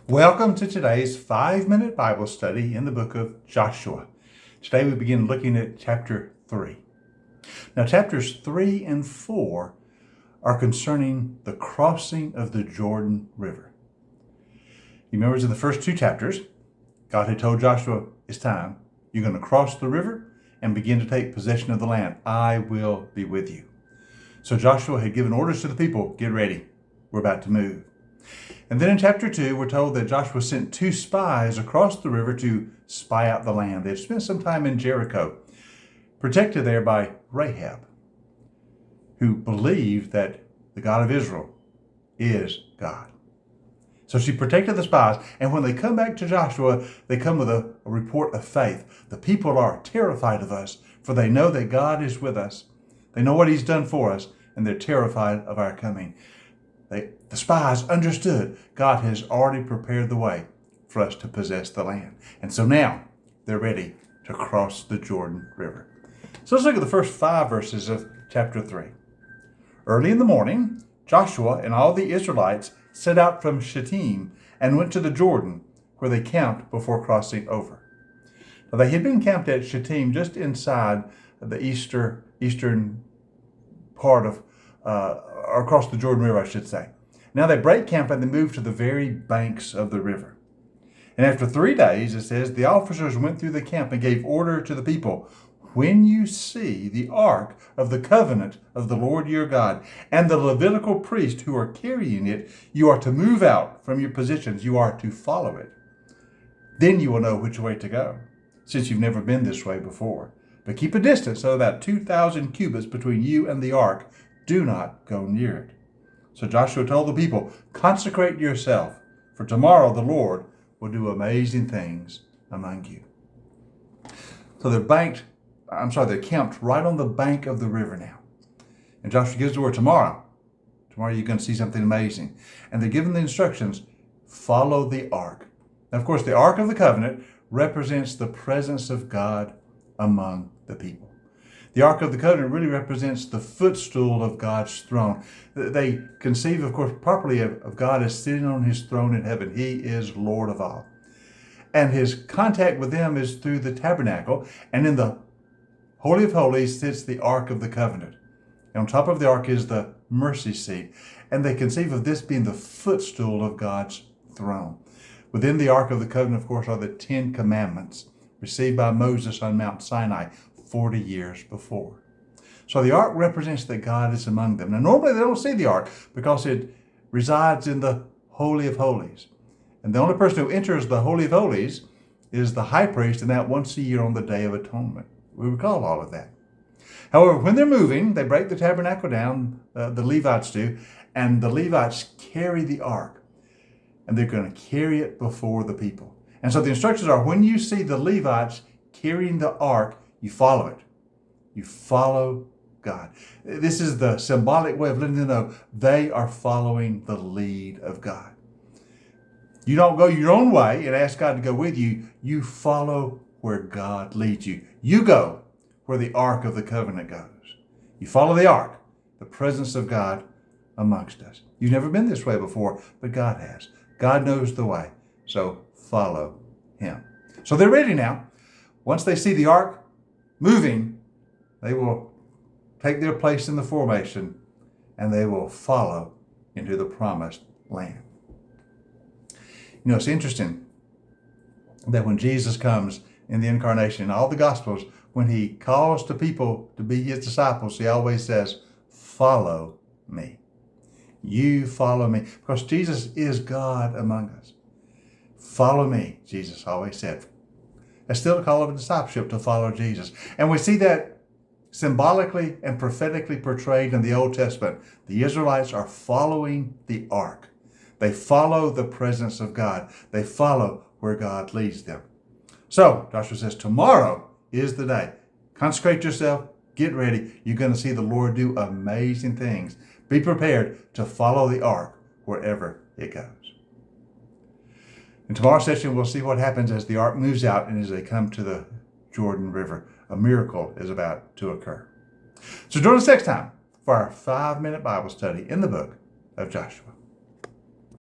Welcome to today's 5-minute Bible study in the book of Joshua. Today we begin looking at chapter 3. Now, chapters 3 and 4 are concerning the crossing of the Jordan River. You remember in the first two chapters, God had told Joshua, it's time. You're going to cross the river and begin to take possession of the land. I will be with you. So Joshua had given orders to the people, get ready. We're about to move. And then in chapter 2, we're told that Joshua sent 2 spies across the river to spy out the land. They'd spent some time in Jericho, protected there by Rahab, who believed that the God of Israel is God. So she protected the spies, and when they come back to Joshua, they come with a report of faith. The people are terrified of us, for they know that God is with us. They know what he's done for us, and they're terrified of our coming. The spies understood God has already prepared the way for us to possess the land. And so now they're ready to cross the Jordan River. So let's look at the first 5 verses of chapter 3. Early in the morning, Joshua and all the Israelites set out from Shittim and went to the Jordan, where they camped before crossing over. Now, they had been camped at Shittim just inside the eastern part of or across the Jordan River, I should say. Now they break camp and they move to the very banks of the river. And after 3 days, it says, the officers went through the camp and gave order to the people, when you see the ark of the covenant of the Lord your God and the Levitical priests who are carrying it, you are to move out from your positions. You are to follow it. Then you will know which way to go, since you've never been this way before. But keep a distance of about 2,000 cubits between you and the ark. Do not go near it. So Joshua told the people, consecrate yourself, for tomorrow the Lord will do amazing things among you. So they're camped right on the bank of the river now. And Joshua gives the word, tomorrow you're going to see something amazing. And they're given the instructions, follow the ark. Now, of course, the ark of the covenant represents the presence of God among the people. The Ark of the Covenant really represents the footstool of God's throne. They conceive, of course, properly of God as sitting on his throne in heaven. He is Lord of all. And his contact with them is through the tabernacle. And in the Holy of Holies sits the Ark of the Covenant. And on top of the Ark is the mercy seat. And they conceive of this being the footstool of God's throne. Within the Ark of the Covenant, of course, are the 10 Commandments received by Moses on Mount Sinai 40 years before. So the ark represents that God is among them. Now, normally they don't see the ark because it resides in the Holy of Holies. And the only person who enters the Holy of Holies is the high priest, and that once a year on the Day of Atonement. We recall all of that. However, when they're moving, they break the tabernacle down, the Levites do, and the Levites carry the ark. And they're going to carry it before the people. And so the instructions are, when you see the Levites carrying the ark, you follow it. You follow God. This is the symbolic way of letting them know they are following the lead of God. You don't go your own way and ask God to go with you. You follow where God leads you. You go where the Ark of the Covenant goes. You follow the Ark, the presence of God amongst us. You've never been this way before, but God has. God knows the way, so follow him. So they're ready now. Once they see the Ark moving, they will take their place in the formation and they will follow into the promised land. You know, it's interesting that when Jesus comes in the incarnation, in all the Gospels, when he calls to people to be his disciples, he always says, follow me. You follow me. Because Jesus is God among us. Follow me, Jesus always said. That's still a call of discipleship to follow Jesus. And we see that symbolically and prophetically portrayed in the Old Testament. The Israelites are following the ark. They follow the presence of God. They follow where God leads them. So Joshua says, tomorrow is the day. Consecrate yourself. Get ready. You're going to see the Lord do amazing things. Be prepared to follow the ark wherever it goes. In tomorrow's session, we'll see what happens as the ark moves out and as they come to the Jordan River. A miracle is about to occur. So join us next time for our 5-minute Bible study in the book of Joshua.